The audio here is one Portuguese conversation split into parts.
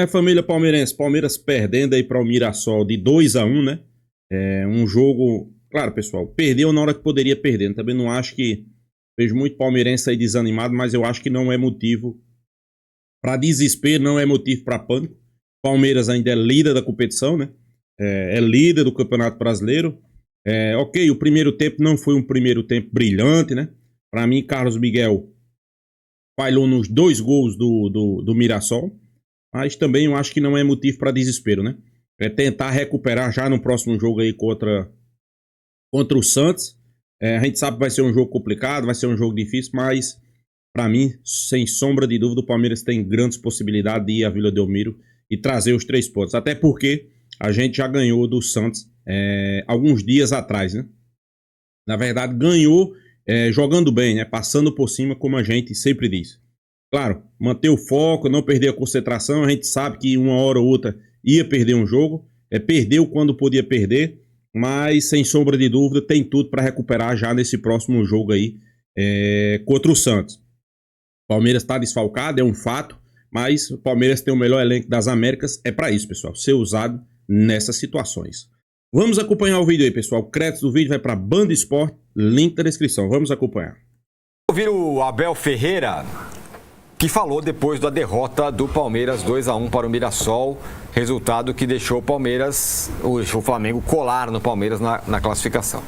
Família palmeirense, Palmeiras perdendo aí para o Mirassol de 2-1, né? Um jogo, claro, pessoal, perdeu na hora que poderia perder. Também não acho que vejo muito palmeirense aí desanimado, mas eu acho que não é motivo para desespero, não é motivo para pânico. Palmeiras ainda é líder da competição, né? É líder do Campeonato Brasileiro. Ok, o primeiro tempo não foi um primeiro tempo brilhante, né? Para mim, Carlos Miguel falhou nos 2 gols do Mirassol, mas também eu acho que não é motivo para desespero, né? Tentar recuperar já no próximo jogo aí contra o Santos. A gente sabe que vai ser um jogo complicado, vai ser um jogo difícil, mas para mim, sem sombra de dúvida, o Palmeiras tem grandes possibilidades de ir à Vila Belmiro e trazer os 3 pontos. Até porque a gente já ganhou do Santos alguns dias atrás, né? Na verdade, ganhou jogando bem, né? Passando por cima, como a gente sempre diz. Claro, manter o foco, não perder a concentração. A gente sabe que uma hora ou outra ia perder um jogo. Perdeu quando podia perder, mas sem sombra de dúvida tem tudo para recuperar já nesse próximo jogo aí contra o Santos. O Palmeiras está desfalcado, é um fato, mas o Palmeiras tem o melhor elenco das Américas. É para isso, pessoal, ser usado nessas situações. Vamos acompanhar o vídeo aí, pessoal. O crédito do vídeo vai para Band Esporte, link na descrição. Vamos acompanhar. Ouvir o Abel Ferreira, que falou depois da derrota do Palmeiras 2-1 para o Mirassol, resultado que deixou o Flamengo colar no Palmeiras na classificação.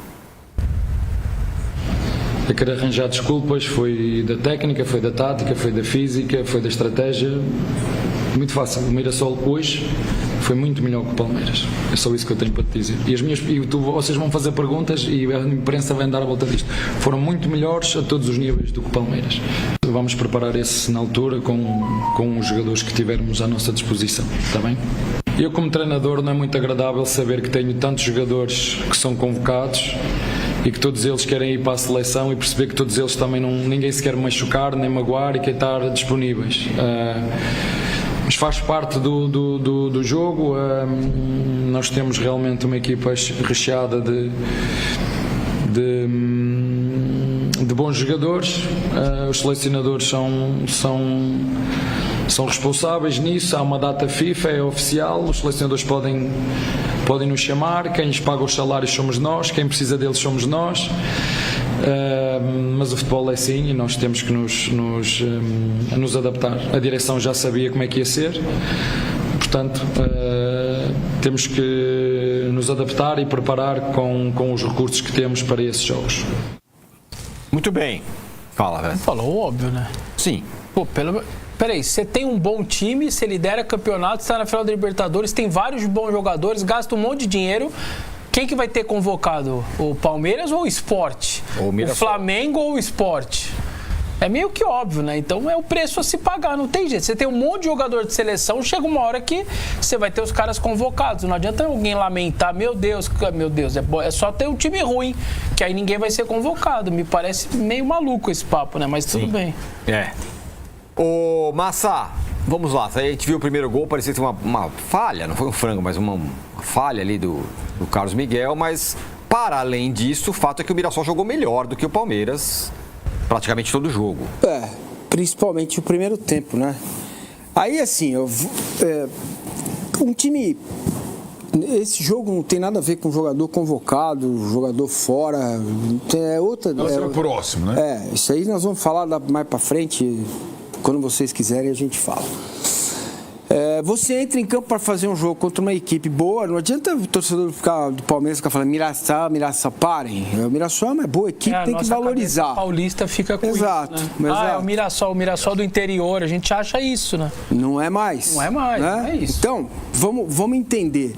Eu quero arranjar desculpas, foi da técnica, foi da tática, foi da física, foi da estratégia. Muito fácil. O Mirassol hoje foi muito melhor que o Palmeiras. É só isso que eu tenho para te dizer. Vocês vão fazer perguntas e a imprensa vai dar a volta disto. Foram muito melhores a todos os níveis do que o Palmeiras. Vamos preparar esse na altura com os jogadores que tivermos à nossa disposição. Está bem? Eu, como treinador, não é muito agradável saber que tenho tantos jogadores que são convocados e que todos eles querem ir para a seleção e perceber que todos eles também ninguém se quer machucar nem magoar e quer estar disponíveis. Mas faz parte do jogo. Nós temos realmente uma equipa recheada de bons jogadores. Os selecionadores são responsáveis nisso. Há uma data FIFA, é oficial. Os selecionadores podem nos chamar. Quem lhes paga os salários somos nós, quem precisa deles somos nós. Mas o futebol é assim e nós temos que nos adaptar. A direção já sabia como é que ia ser, portanto temos que nos adaptar e preparar com os recursos que temos para esses jogos. Muito bem. Fala, velho. Falou óbvio, né? Sim. Pô, peraí, você tem um bom time, você lidera campeonato, está na final da Libertadores, tem vários bons jogadores, gasta um monte de dinheiro. Quem que vai ter convocado? O Palmeiras ou o Sport? O Flamengo ou o Sport? É meio que óbvio, né? Então é o preço a se pagar, não tem jeito. Você tem um monte de jogador de seleção, chega uma hora que você vai ter os caras convocados. Não adianta alguém lamentar, meu Deus, é só ter um time ruim, que aí ninguém vai ser convocado. Me parece meio maluco esse papo, né? Mas tudo bem. Ô, Massa, vamos lá. A gente viu o primeiro gol, parecia ter uma falha, não foi um frango, mas uma falha ali do Carlos Miguel, mas para além disso, o fato é que o Mirassol jogou melhor do que o Palmeiras praticamente todo o jogo. Principalmente o primeiro tempo, né? Aí assim, um time... Esse jogo não tem nada a ver com jogador convocado, jogador fora, é outra... É próximo, né? Isso aí nós vamos falar mais pra frente, quando vocês quiserem a gente fala. Você entra em campo para fazer um jogo contra uma equipe boa, não adianta o torcedor do Palmeiras ficar falando Mirassol, parem. O Mirassol é uma boa equipe, tem que valorizar. O paulista fica com exato, isso, né? É o Mirassol do interior, a gente acha isso, né? Não é mais. Não é mais, né? Não é isso. Então, vamos entender.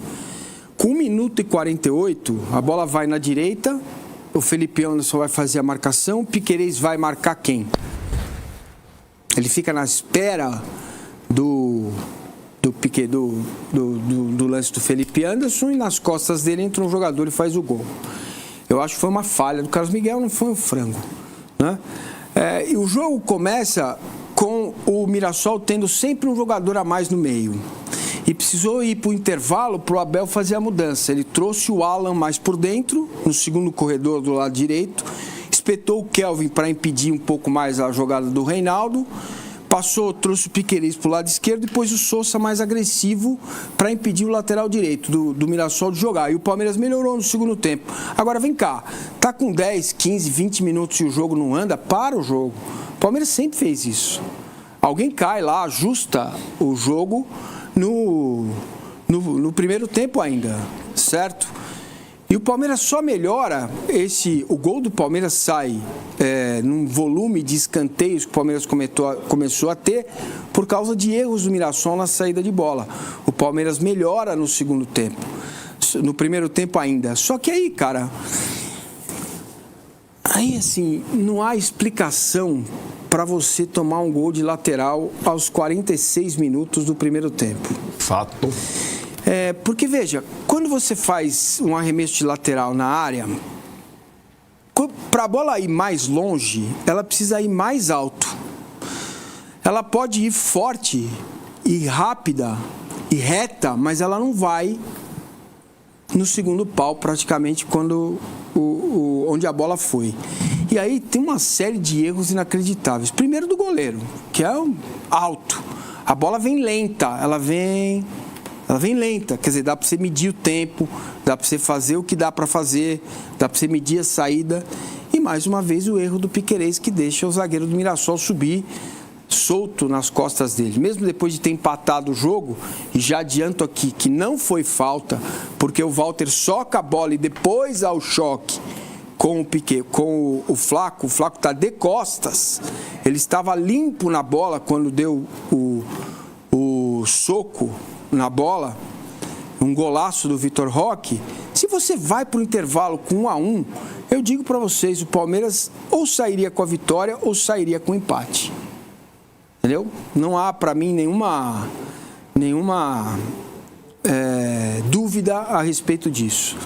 Com 1 minuto e 48, a bola vai na direita, o Felipe Anderson vai fazer a marcação, o Piquerez vai marcar quem? Ele fica na espera do lance do Felipe Anderson e nas costas dele entra um jogador e faz o gol. Eu acho que foi uma falha do Carlos Miguel, não foi um frango, né? E o jogo começa com o Mirassol tendo sempre um jogador a mais no meio. E precisou ir para o intervalo para o Abel fazer a mudança. Ele trouxe o Alan mais por dentro, no segundo corredor do lado direito, espetou o Kelvin para impedir um pouco mais a jogada do Reinaldo, Passou, trouxe o Piquerez para o lado esquerdo e pôs o Sousa mais agressivo para impedir o lateral direito do Mirassol de jogar. E o Palmeiras melhorou no segundo tempo. Agora vem cá, tá com 10, 15, 20 minutos e o jogo não anda, para o jogo. O Palmeiras sempre fez isso. Alguém cai lá, ajusta o jogo no primeiro tempo ainda, certo? E o Palmeiras só melhora, o gol do Palmeiras sai num volume de escanteios que o Palmeiras começou a ter por causa de erros do Mirassol na saída de bola. O Palmeiras melhora no segundo tempo, no primeiro tempo ainda. Só que aí, cara, aí assim, não há explicação para você tomar um gol de lateral aos 46 minutos do primeiro tempo. Fato. Porque, veja, quando você faz um arremesso de lateral na área, para a bola ir mais longe, ela precisa ir mais alto. Ela pode ir forte e rápida e reta, mas ela não vai no segundo pau, praticamente, onde a bola foi. E aí tem uma série de erros inacreditáveis. Primeiro do goleiro, que é alto. A bola vem lenta, ela vem lenta, quer dizer, dá para você medir o tempo, dá para você fazer o que dá para fazer, dá para você medir a saída. E mais uma vez o erro do Piquerez, que deixa o zagueiro do Mirassol subir solto nas costas dele. Mesmo depois de ter empatado o jogo, e já adianto aqui que não foi falta, porque o Walter soca a bola e depois há o choque com o Piquet, com o Flaco está de costas, ele estava limpo na bola quando deu o soco na bola, um golaço do Vitor Roque. Se você vai para o intervalo com 1-1, eu digo para vocês, o Palmeiras ou sairia com a vitória ou sairia com o empate. Entendeu? Não há para mim nenhuma dúvida a respeito disso.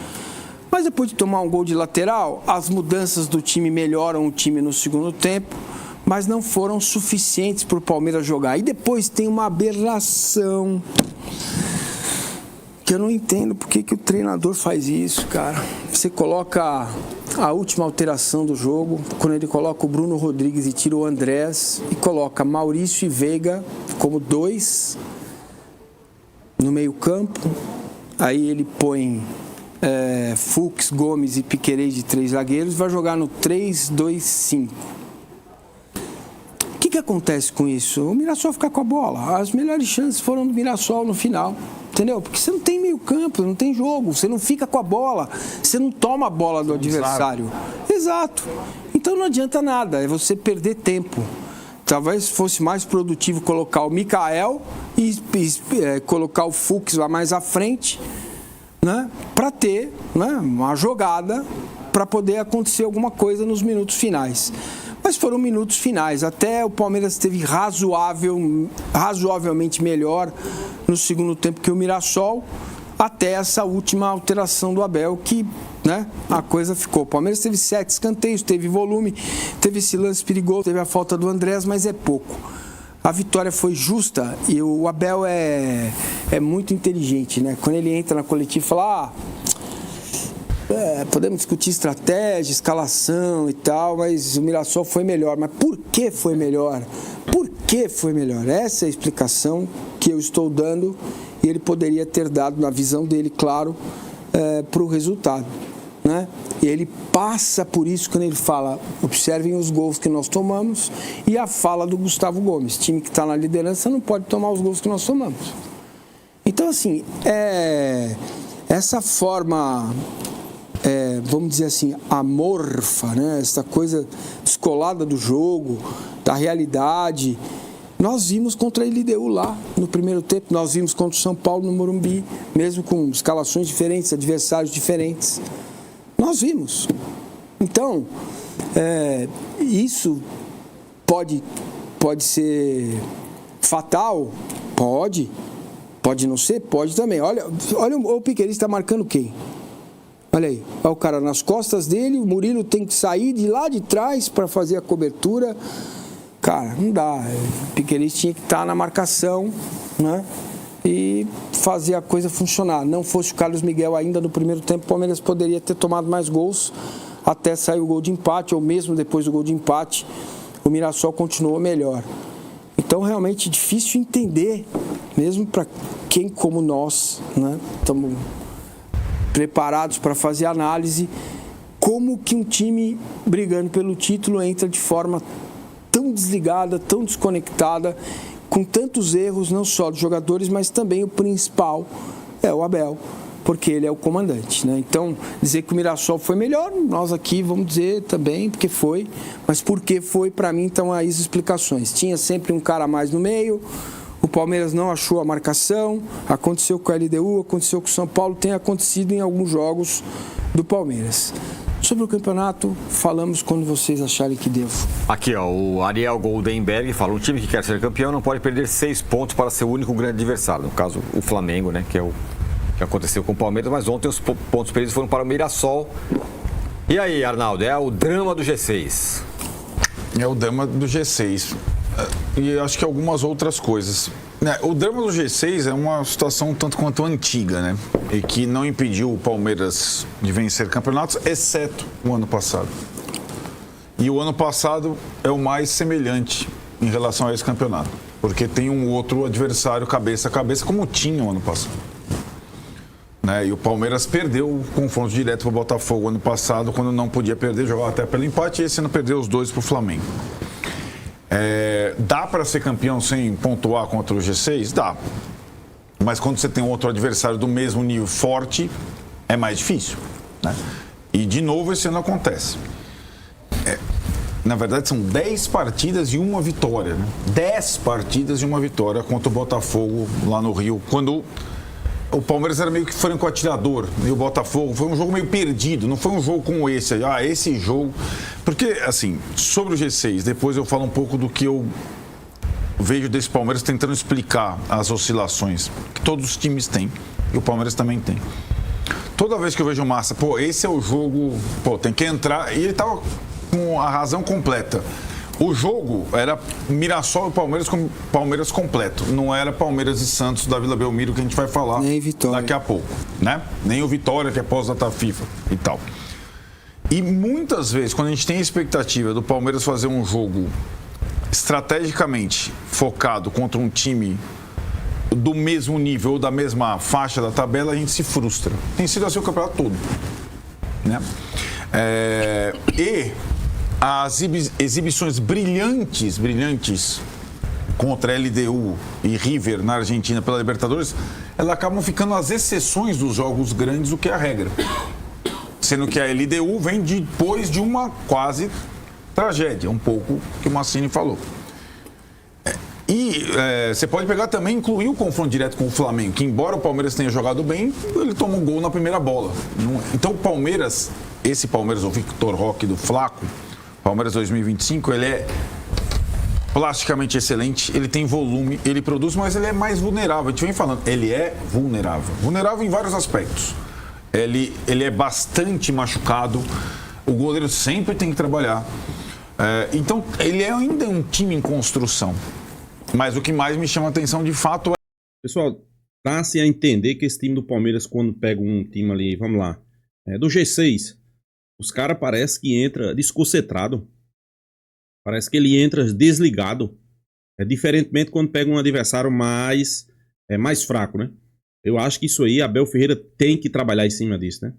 Mas depois de tomar um gol de lateral, as mudanças do time melhoram o time no segundo tempo, mas não foram suficientes para o Palmeiras jogar. E depois tem uma aberração que eu não entendo porque que o treinador faz isso, cara. Você coloca a última alteração do jogo, quando ele coloca o Bruno Rodrigues e tira o Andrés, e coloca Maurício e Veiga como 2 no meio campo. Aí ele põe Fux, Gomes e Piquerez de 3 zagueiros, vai jogar no 3-2-5. O que acontece com isso? O Mirassol fica com a bola. As melhores chances foram do Mirassol no final. Entendeu? Porque você não tem meio campo, não tem jogo, você não fica com a bola, você não toma a bola do adversário. Exato. Então não adianta nada, é você perder tempo. Talvez fosse mais produtivo colocar o Mikael e colocar o Fux lá mais à frente, né, para ter, né, uma jogada para poder acontecer alguma coisa nos minutos finais. Mas foram minutos finais, até o Palmeiras esteve razoavelmente melhor no segundo tempo que o Mirassol, até essa última alteração do Abel, que, né, a coisa ficou. O Palmeiras teve 7 escanteios, teve volume, teve esse lance perigoso, teve a falta do Andrés, mas é pouco. A vitória foi justa e o Abel é muito inteligente, né? Quando ele entra na coletiva e fala, podemos discutir estratégia, escalação e tal, mas o Mirassol foi melhor. Mas por que foi melhor? Por que foi melhor? Essa é a explicação que eu estou dando e ele poderia ter dado, na visão dele, claro, para o resultado, né? E ele passa por isso quando ele fala, observem os gols que nós tomamos, e a fala do Gustavo Gomes, time que está na liderança não pode tomar os gols que nós tomamos. Então, assim, essa forma, vamos dizer assim, amorfa, né? Essa coisa descolada do jogo, da realidade, nós vimos contra a LDU lá no primeiro tempo, nós vimos contra o São Paulo no Morumbi, mesmo com escalações diferentes, adversários diferentes. Nós vimos. Então, isso pode ser fatal? Pode. Pode não ser? Pode também. Olha o Piquerez está marcando quem? Olha aí. Olha o cara nas costas dele, o Murilo tem que sair de lá de trás para fazer a cobertura. Cara, não dá. O Piquerez tinha que estar na marcação, né? E fazer a coisa funcionar. Não fosse o Carlos Miguel ainda no primeiro tempo, o Palmeiras poderia ter tomado mais gols até sair o gol de empate, ou mesmo depois do gol de empate, o Mirassol continuou melhor. Então, realmente difícil entender, mesmo para quem como nós, né, estamos preparados para fazer análise, como que um time brigando pelo título entra de forma tão desligada, tão desconectada, com tantos erros, não só dos jogadores, mas também o principal é o Abel, porque ele é o comandante, né? Então, dizer que o Mirassol foi melhor, nós aqui vamos dizer também porque foi, mas por que foi, para mim, estão aí as explicações. Tinha sempre um cara a mais no meio, o Palmeiras não achou a marcação, aconteceu com a LDU, aconteceu com o São Paulo, tem acontecido em alguns jogos do Palmeiras. Sobre o campeonato, falamos quando vocês acharem que devo. Aqui, ó, o Ariel Goldenberg fala: um time que quer ser campeão não pode perder 6 pontos para ser o único grande adversário. No caso, o Flamengo, né, que é o que aconteceu com o Palmeiras, mas ontem os pontos perdidos foram para o Mirassol. E aí, Arnaldo, é o drama do G6? É o drama do G6. E acho que algumas outras coisas. O drama do G6 é uma situação tanto quanto antiga, né? E que não impediu o Palmeiras de vencer campeonatos, exceto o ano passado. E o ano passado é o mais semelhante em relação a esse campeonato, porque tem um outro adversário cabeça a cabeça, como tinha o ano passado. Né? E o Palmeiras perdeu o confronto direto para o Botafogo ano passado, quando não podia perder, jogava até pelo empate, e esse ano perdeu os 2 para o Flamengo. Dá para ser campeão sem pontuar contra o G6? Dá. Mas quando você tem outro adversário do mesmo nível forte, é mais difícil. Né? E, de novo, esse ano acontece. Na verdade, são 10 partidas e uma vitória. Né? 10 partidas e uma vitória contra o Botafogo lá no Rio. Quando o Palmeiras era meio que franco atirador, e o Botafogo foi um jogo meio perdido, não foi um jogo como esse. Esse jogo... Porque, assim, sobre o G6, depois eu falo um pouco do que eu vejo desse Palmeiras tentando explicar as oscilações que todos os times têm, e o Palmeiras também tem. Toda vez que eu vejo o Massa, esse é o jogo, tem que entrar, e ele tava com a razão completa. O jogo era Mirassol e Palmeiras com Palmeiras completo. Não era Palmeiras e Santos da Vila Belmiro, que a gente vai falar daqui a pouco, né? Nem o Vitória, que é pós-data FIFA e tal. E muitas vezes, quando a gente tem a expectativa do Palmeiras fazer um jogo estrategicamente focado contra um time do mesmo nível ou da mesma faixa da tabela, a gente se frustra. Tem sido assim o campeonato todo, né? E as exibições brilhantes contra LDU e River na Argentina pela Libertadores, elas acabam ficando as exceções dos jogos grandes do que a regra. Sendo que a LDU vem depois de uma quase tragédia, um pouco que o Massini falou. E você pode pegar também, incluir o confronto direto com o Flamengo, que embora o Palmeiras tenha jogado bem, ele toma um gol na primeira bola. Então o Palmeiras, esse Palmeiras, o Victor Roque do Flaco, Palmeiras 2025, ele é plasticamente excelente, ele tem volume, ele produz, mas ele é mais vulnerável. A gente vem falando, ele é vulnerável. Vulnerável em vários aspectos. Ele é bastante machucado, o goleiro sempre tem que trabalhar. Então, ele é ainda um time em construção. Mas o que mais me chama a atenção, de fato, é... Pessoal, dá-se a entender que esse time do Palmeiras, quando pega um time ali, vamos lá, do G6, os caras parecem que entra desconcentrado. Parece que ele entra desligado. Diferentemente quando pega um adversário mais fraco, né? Eu acho que isso aí, Abel Ferreira tem que trabalhar em cima disso, né?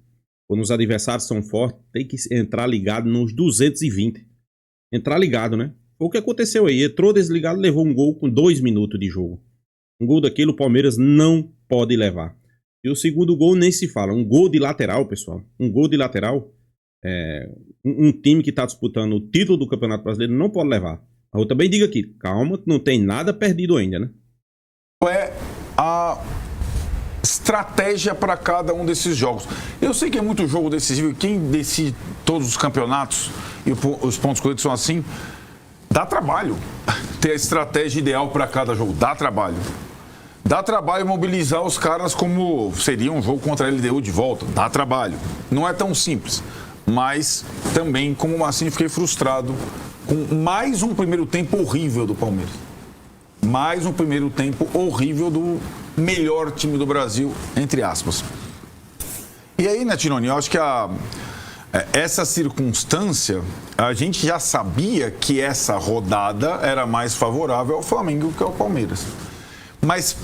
Quando os adversários são fortes, tem que entrar ligado nos 220. Entrar ligado, né? Foi o que aconteceu aí. Entrou desligado, levou um gol com 2 minutos de jogo. Um gol daquele o Palmeiras não pode levar. E o segundo gol nem se fala. Um gol de lateral, pessoal. Um gol de lateral. Um time que está disputando o título do Campeonato Brasileiro não pode levar. Eu também digo aqui, calma, que não tem nada perdido ainda, né? É a estratégia para cada um desses jogos. Eu sei que é muito jogo decisivo, quem decide todos os campeonatos e os pontos corridos são assim, dá trabalho ter a estratégia ideal para cada jogo, dá trabalho. Dá trabalho mobilizar os caras como seria um jogo contra a LDU de volta, dá trabalho. Não é tão simples, mas também, como assim, fiquei frustrado com mais um primeiro tempo horrível do Palmeiras. Mais um primeiro tempo horrível do melhor time do Brasil, entre aspas. E aí, né, Tironi, eu acho que essa circunstância, a gente já sabia que essa rodada era mais favorável ao Flamengo que ao Palmeiras. Mas,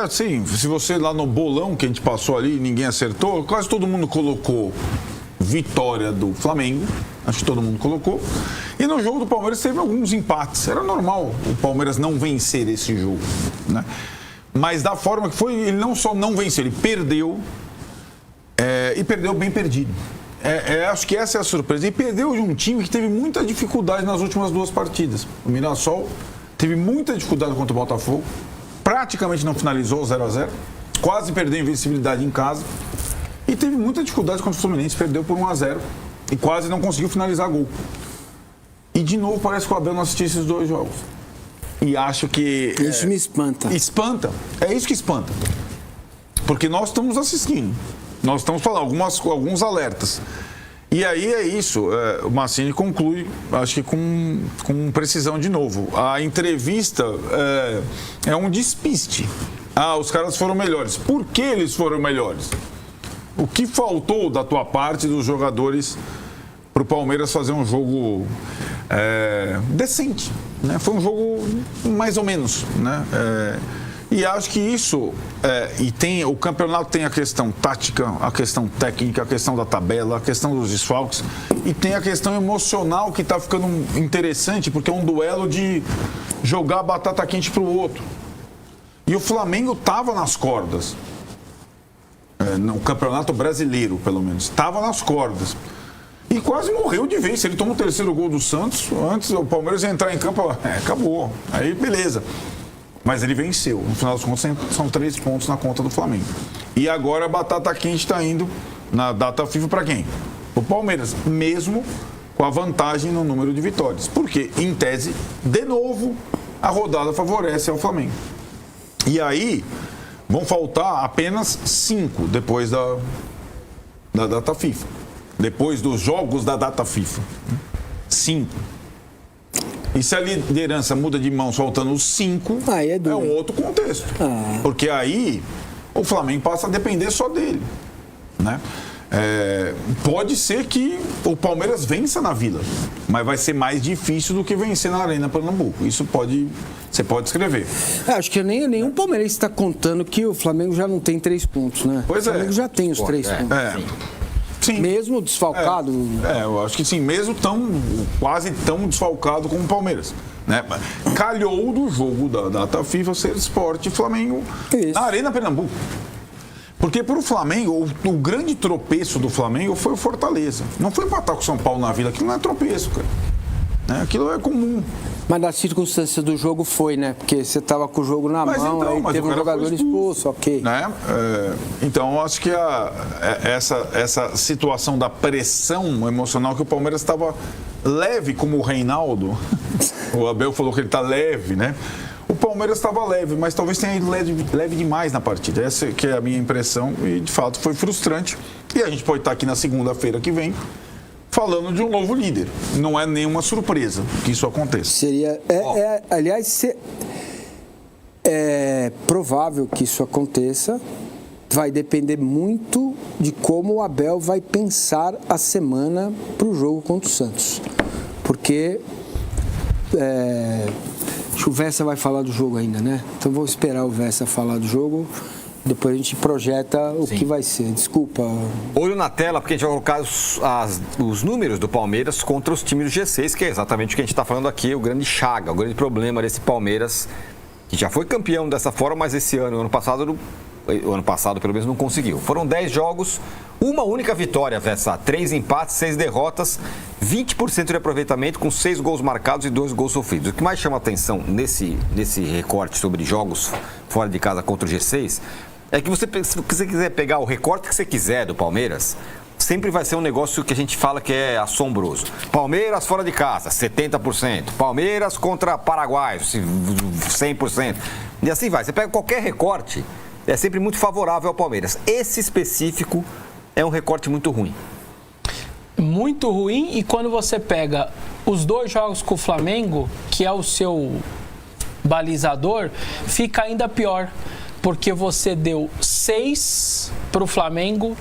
assim, se você lá no bolão que a gente passou ali, ninguém acertou, quase todo mundo colocou vitória do Flamengo, acho que todo mundo colocou. E no jogo do Palmeiras teve alguns empates. Era normal o Palmeiras não vencer esse jogo, né? Mas da forma que foi, ele não só não venceu, ele perdeu, e perdeu bem perdido. Acho que essa é a surpresa. E perdeu de um time que teve muita dificuldade nas últimas 2 partidas. O Mirassol teve muita dificuldade contra o Botafogo, praticamente não finalizou 0-0, quase perdeu a invencibilidade em casa. E teve muita dificuldade contra o Fluminense, perdeu por 1-0 e quase não conseguiu finalizar gol. E de novo parece que o Abel não assistiu esses 2 jogos. E acho que... Isso me espanta. Espanta. É isso que espanta. Porque nós estamos assistindo. Nós estamos falando alguns alertas. E aí é isso. O Mancini conclui, acho que com precisão de novo. A entrevista é um despiste. Os caras foram melhores. Por que eles foram melhores? O que faltou da tua parte dos jogadores para o Palmeiras fazer um jogo decente, né? Foi um jogo mais ou menos, né? E acho que isso o campeonato tem a questão tática, a questão técnica, a questão da tabela, a questão dos desfalques e tem a questão emocional que está ficando interessante porque é um duelo de jogar batata quente para o outro. E o Flamengo estava nas cordas. No Campeonato Brasileiro, pelo menos. Estava nas cordas. E quase morreu de vez. Ele toma o 3º gol do Santos. Antes o Palmeiras ia entrar em campo, acabou. Aí, beleza. Mas ele venceu. No final das contas, são 3 pontos na conta do Flamengo. E agora a batata quente está indo na data FIFA para quem? O Palmeiras, mesmo com a vantagem no número de vitórias. Porque, em tese, de novo, a rodada favorece ao Flamengo. E aí... vão faltar apenas 5 depois da data FIFA. Depois dos jogos da data FIFA. 5. E se a liderança muda de mãos faltando os 5, é um outro contexto. Porque aí o Flamengo passa a depender só dele, né? Pode ser que o Palmeiras vença na Vila, mas vai ser mais difícil do que vencer na Arena Pernambuco. Isso você pode escrever. Acho que nenhum palmeirense está contando que o Flamengo já não tem 3 pontos, né? Pois o Flamengo já tem os 3 pontos. Sim. Mesmo desfalcado. Eu acho que sim, mesmo quase tão desfalcado como o Palmeiras, né? Calhou do jogo da data FIFA ser Sport e Flamengo na Arena Pernambuco. Porque para o Flamengo, o grande tropeço do Flamengo foi o Fortaleza. Não foi empatar com o São Paulo na Vila, aquilo não é tropeço, cara. Aquilo é comum. Mas na circunstância do jogo foi, né? Porque você estava com o jogo na mão, aí teve um jogador expulso, ok. Né? Então, eu acho que essa situação da pressão emocional que o Palmeiras estava leve, como o Reinaldo, o Abel falou que ele está leve, né? O Palmeiras estava leve, mas talvez tenha ido leve demais na partida. Essa que é a minha impressão e, de fato, foi frustrante. E a gente pode estar aqui na segunda-feira que vem falando de um novo líder. Não é nenhuma surpresa que isso aconteça. Seria... aliás, é provável que isso aconteça. Vai depender muito de como o Abel vai pensar a semana para o jogo contra o Santos. Porque... o Vessa vai falar do jogo ainda, né? Então vou esperar o Vessa falar do jogo. Depois a gente projeta o que vai ser. Desculpa. Olho na tela, porque a gente vai colocar os números do Palmeiras contra os times do G6, que é exatamente o que a gente está falando aqui, o grande chaga, o grande problema desse Palmeiras, que já foi campeão dessa forma, mas esse ano o ano passado pelo menos não conseguiu. Foram 10 jogos, uma única vitória, Vessa, 3 empates, 6 derrotas, 20% de aproveitamento com 6 gols marcados e 2 gols sofridos. O que mais chama atenção nesse recorte sobre jogos fora de casa contra o G6 é que se você quiser pegar o recorte que você quiser do Palmeiras, sempre vai ser um negócio que a gente fala que é assombroso. Palmeiras fora de casa, 70%. Palmeiras contra Paraguai, 100%. E assim vai. Você pega qualquer recorte, é sempre muito favorável ao Palmeiras. Esse específico é um recorte muito ruim. Muito ruim, e quando você pega os 2 jogos com o Flamengo, que é o seu balizador, fica ainda pior. Porque você deu 6 para o Flamengo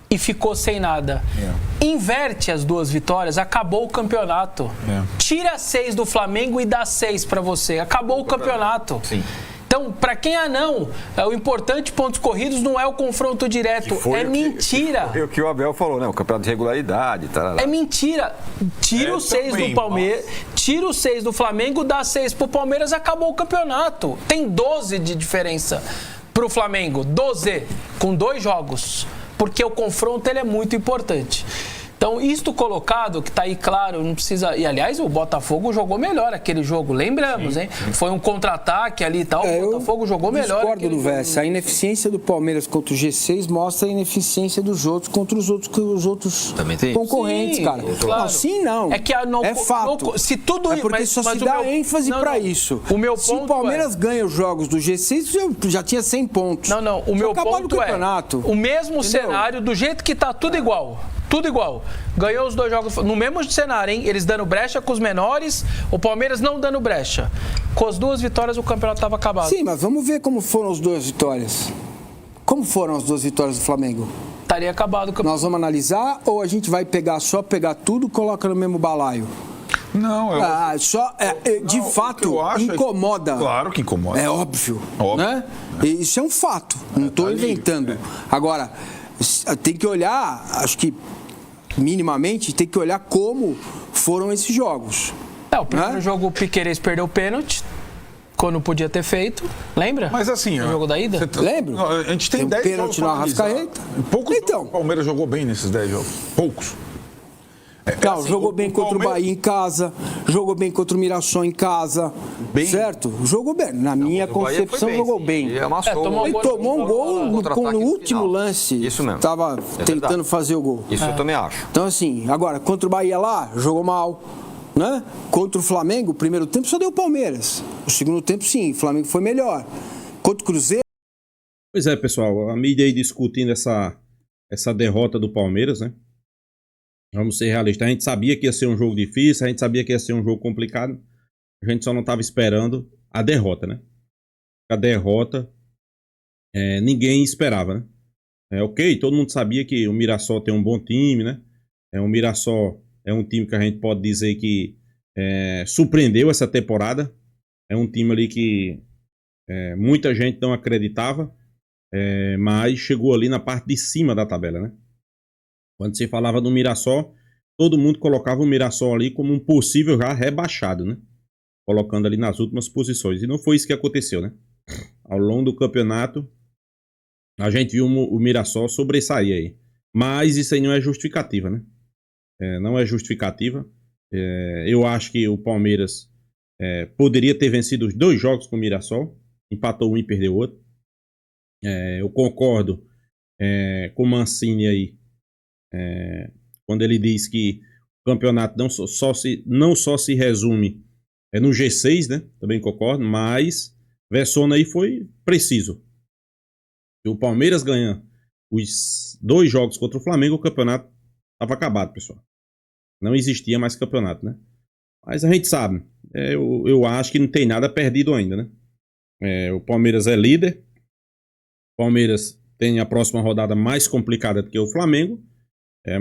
e ficou sem nada. inverte as 2 vitórias, acabou o campeonato. Tira 6 do Flamengo e dá 6 para você. Acabou o campeonato. Sim. Então, para quem o importante pontos corridos não é o confronto direto, é mentira. Foi o que o Abel falou, né? O campeonato de regularidade. Tarará. É mentira. Tira os 6 do Palmeiras, tira os 6 do Flamengo, dá 6 pro Palmeiras, acabou o campeonato. Tem 12 de diferença pro Flamengo, 12, com 2 jogos. Porque o confronto ele é muito importante. Então, isto colocado, que está aí claro, não precisa... E, aliás, o Botafogo jogou melhor aquele jogo, lembramos, hein? Foi um contra-ataque ali e tal, o Botafogo jogou melhor. Eu discordo do Vessa. A ineficiência do Palmeiras contra o G6 mostra a ineficiência dos outros contra os outros concorrentes, sim, cara. Claro. Não, sim, não. É que é fato. Se tudo é porque só se dá ênfase para isso. O meu se o Palmeiras ganha os jogos do G6, já tinha 100 pontos. Não. O meu ponto é o mesmo cenário, do jeito que tá tudo igual. Tudo igual. Ganhou os 2 jogos no mesmo cenário, hein? Eles dando brecha com os menores, o Palmeiras não dando brecha. Com as 2 vitórias, o campeonato estava acabado. Sim, mas vamos ver como foram as 2 vitórias. Como foram as 2 vitórias do Flamengo? Estaria acabado o campeonato. Nós vamos analisar ou a gente vai pegar tudo e coloca no mesmo balaio? Não, de fato, incomoda. Claro que incomoda. É óbvio. Né? Isso é um fato. Não estou inventando. Agora, tem que olhar, acho que minimamente, tem que olhar como foram esses jogos. O primeiro jogo o Piquerez perdeu o pênalti, quando podia ter feito, lembra? Mas assim... O jogo da ida? Lembro. A gente tem 10 pênalti no Arrascaeta. Poucos o Palmeiras jogou bem nesses 10 jogos. Poucos. Jogou bem contra o Bahia em casa, jogou bem contra o Mirassol em casa, certo? Jogou bem. Na minha concepção, jogou bem. Ele tomou um gol no último lance. Isso mesmo. Estava tentando fazer o gol. Isso eu também acho. Então, assim, agora, contra o Bahia lá, jogou mal. Né? Contra o Flamengo, o primeiro tempo só deu o Palmeiras. O segundo tempo, sim, o Flamengo foi melhor. Contra o Cruzeiro... Pois é, pessoal, a mídia aí discutindo essa derrota do Palmeiras, né? Vamos ser realistas. A gente sabia que ia ser um jogo difícil, a gente sabia que ia ser um jogo complicado. A gente só não estava esperando a derrota, né? A derrota, ninguém esperava, né? Ok, todo mundo sabia que o Mirassol tem um bom time, né? O Mirassol é um time que a gente pode dizer que surpreendeu essa temporada. É um time ali que muita gente não acreditava, mas chegou ali na parte de cima da tabela, né? Quando se falava do Mirassol, todo mundo colocava o Mirassol ali como um possível já rebaixado, né? Colocando ali nas últimas posições. E não foi isso que aconteceu, né? Ao longo do campeonato, a gente viu o Mirassol sobressair aí. Mas isso aí não é justificativa, né? Não é justificativa. Eu acho que o Palmeiras poderia ter vencido os 2 jogos com o Mirassol. Empatou um e perdeu o outro. Eu concordo com o Mancini aí. Quando ele diz que o campeonato não só se resume no G6, né? Também concordo, mas Vessone aí foi preciso. Se o Palmeiras ganhar os 2 jogos contra o Flamengo, o campeonato estava acabado, pessoal. Não existia mais campeonato, né? Mas a gente sabe, eu acho que não tem nada perdido ainda, né? O Palmeiras é líder, o Palmeiras tem a próxima rodada mais complicada do que o Flamengo.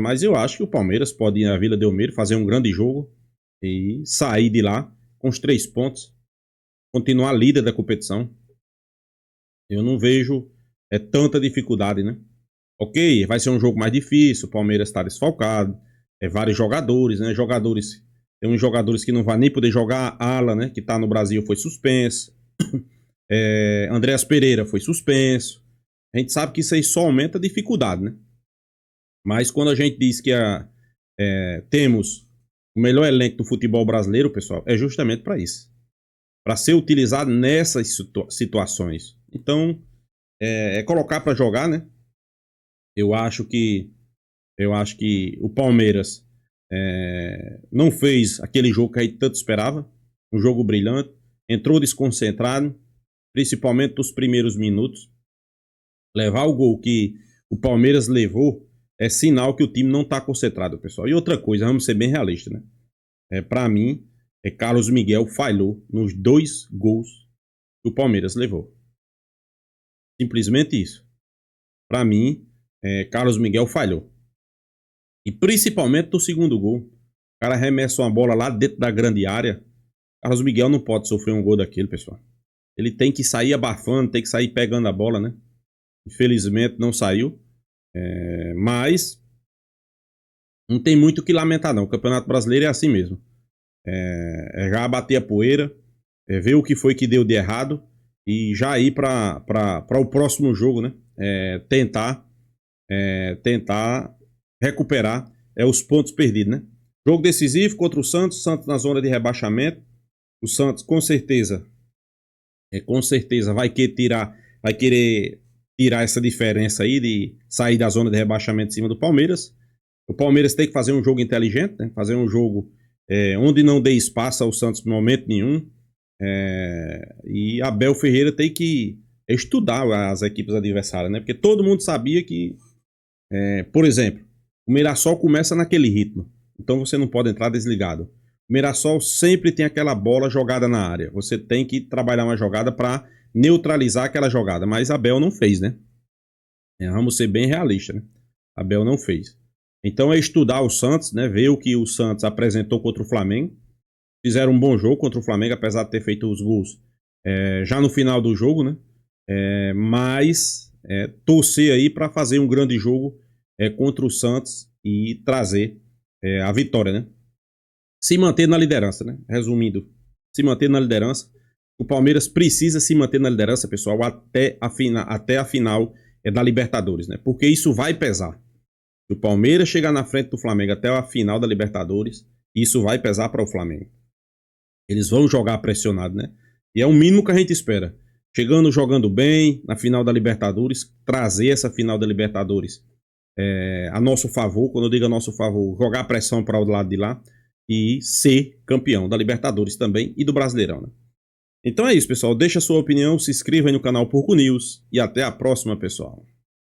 Mas eu acho que o Palmeiras pode ir na Vila Belmiro, fazer um grande jogo e sair de lá com os 3 pontos, continuar líder da competição. Eu não vejo tanta dificuldade, né? Ok, vai ser um jogo mais difícil, o Palmeiras está desfalcado, vários jogadores, né? Tem uns jogadores que não vão nem poder jogar, ala, né? Que está no Brasil foi suspenso, Andreas Pereira foi suspenso. A gente sabe que isso aí só aumenta a dificuldade, né? Mas quando a gente diz que temos o melhor elenco do futebol brasileiro, pessoal, é justamente para isso. Para ser utilizado nessas situações. Então, colocar para jogar, né? Eu acho que o Palmeiras não fez aquele jogo que a gente tanto esperava. Um jogo brilhante. Entrou desconcentrado, principalmente nos primeiros minutos. Levar o gol que o Palmeiras levou é sinal que o time não está concentrado, pessoal. E outra coisa, vamos ser bem realistas, né? Para mim, Carlos Miguel falhou nos 2 gols que o Palmeiras levou. Simplesmente isso. Para mim, Carlos Miguel falhou. E principalmente no segundo gol. O cara arremessa uma bola lá dentro da grande área. Carlos Miguel não pode sofrer um gol daquele, pessoal. Ele tem que sair abafando, tem que sair pegando a bola, né? Infelizmente não saiu. Mas não tem muito o que lamentar, não. O Campeonato Brasileiro é assim mesmo. Já bater a poeira, ver o que foi que deu de errado e já ir para o próximo jogo, né? Tentar recuperar os pontos perdidos, né? Jogo decisivo contra o Santos na zona de rebaixamento. O Santos com certeza vai querer tirar essa diferença aí de sair da zona de rebaixamento em cima do Palmeiras. O Palmeiras tem que fazer um jogo inteligente, né? Fazer um jogo onde não dê espaço ao Santos em momento nenhum. E Abel Ferreira tem que estudar as equipes adversárias, né? Porque todo mundo sabia que, por exemplo, o Mirassol começa naquele ritmo. Então você não pode entrar desligado. O Mirassol sempre tem aquela bola jogada na área. Você tem que trabalhar uma jogada para neutralizar aquela jogada. Mas Abel não fez, né? Vamos ser bem realistas, né? Abel não fez. Então é estudar o Santos, né? Ver o que o Santos apresentou contra o Flamengo. Fizeram um bom jogo contra o Flamengo, apesar de ter feito os gols já no final do jogo, né? Mas torcer aí para fazer um grande jogo contra o Santos e trazer a vitória, né? Se manter na liderança, né? Resumindo, se manter na liderança. O Palmeiras precisa se manter na liderança, pessoal, até a final da Libertadores, né? Porque isso vai pesar. Se o Palmeiras chegar na frente do Flamengo até a final da Libertadores, isso vai pesar para o Flamengo. Eles vão jogar pressionado, né? E é o mínimo que a gente espera. Jogando bem na final da Libertadores, trazer essa final da Libertadores a nosso favor. Quando eu digo a nosso favor, jogar a pressão para o lado de lá e ser campeão da Libertadores também e do Brasileirão, né? Então é isso, pessoal. Deixa a sua opinião, se inscreva aí no canal Porco News e até a próxima, pessoal.